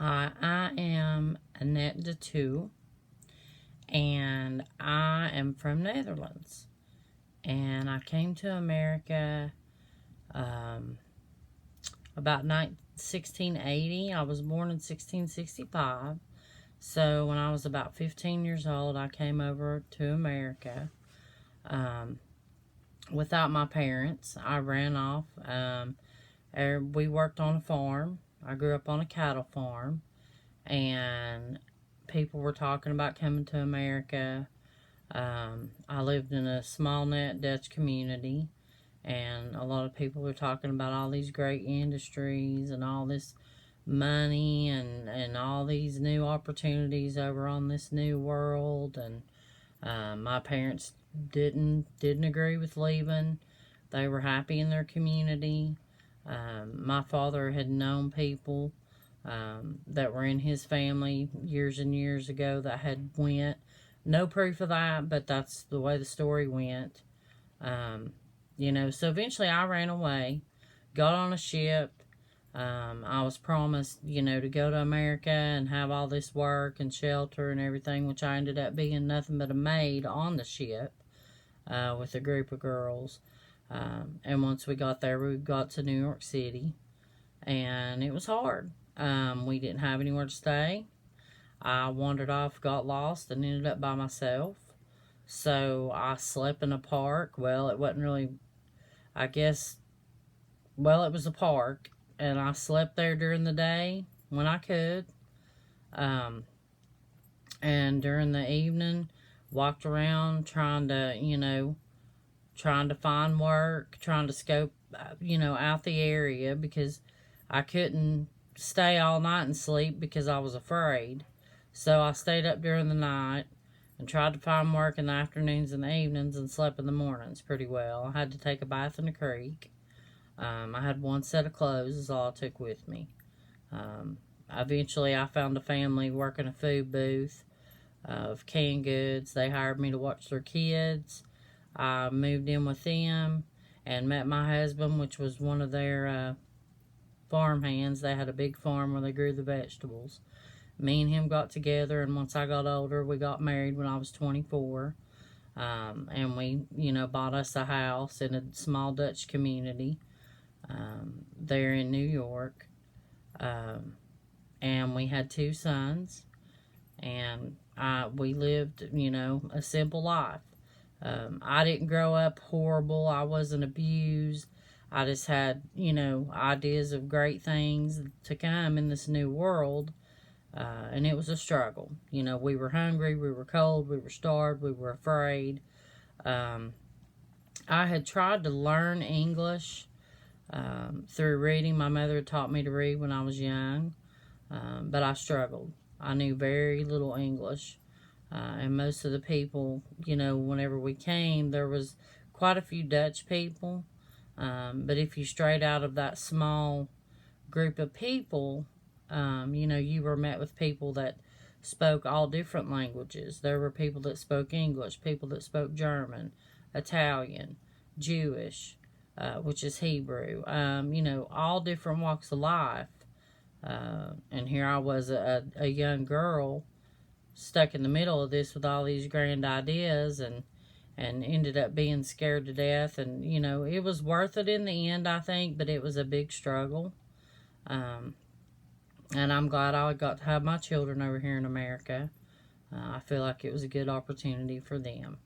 Hi, I am Annette de Two, and I am from Netherlands. And I came to America um, about 1680. I was born in 1665. So when I was about 15 years old, I came over to America um, without my parents. I ran off. We worked on a farm. I grew up on a cattle farm. And people were talking about coming to America. I lived in a small net Dutch community, and a lot of people were talking about all these great industries and all this money and all these new opportunities over on this new world. And my parents didn't agree with leaving. They were happy in their community. My father had known people that were in his family years and years ago that had went. No proof of that, but that's the way the story went. Um, so eventually I ran away, got on a ship. I was promised, to go to America and have all this work and shelter and everything, which I ended up being nothing but a maid on the ship with a group of girls. And once we got there, we got to New York City, and it was hard. We didn't have anywhere to stay. I wandered off, got lost, and ended up by myself. So I slept in a park. Well, it wasn't really, I guess, well, it was a park. And I slept there during the day when I could. Um, and during the evening, walked around trying to find work, trying to scope, out the area because I couldn't stay all night and sleep because I was afraid. So I stayed up during the night and tried to find work in the afternoons and the evenings and slept in the mornings pretty well. I had to take a bath in the creek. I had one set of clothes is all I took with me. Um, Eventually, I found a family working a food booth of canned goods. They hired me to watch their kids. I moved in with them and met my husband, which was one of their farm hands. They had a big farm where they grew the vegetables. Me and him got together, and once I got older, we got married when I was 24. And we, bought us a house in a small Dutch community there in New York. Um, and we had two sons, and we lived, a simple life. I didn't grow up horrible. I wasn't abused. I just had, ideas of great things to come in this new world. And it was a struggle. We were hungry, we were cold, we were starved, we were afraid. Um, I had tried to learn English through reading. My mother had taught me to read when I was young, but I struggled. I knew very little English. And most of the people, whenever we came, there was quite a few Dutch people. But if you strayed out of that small group of people, you were met with people that spoke all different languages. There were people that spoke English, people that spoke German, Italian, Jewish, which is Hebrew, all different walks of life. And here I was, a young girl stuck in the middle of this with all these grand ideas, and ended up being scared to death. And it was worth it in the end, I think, but it was a big struggle. um, and I'm glad I got to have my children over here in America. I feel like it was a good opportunity for them.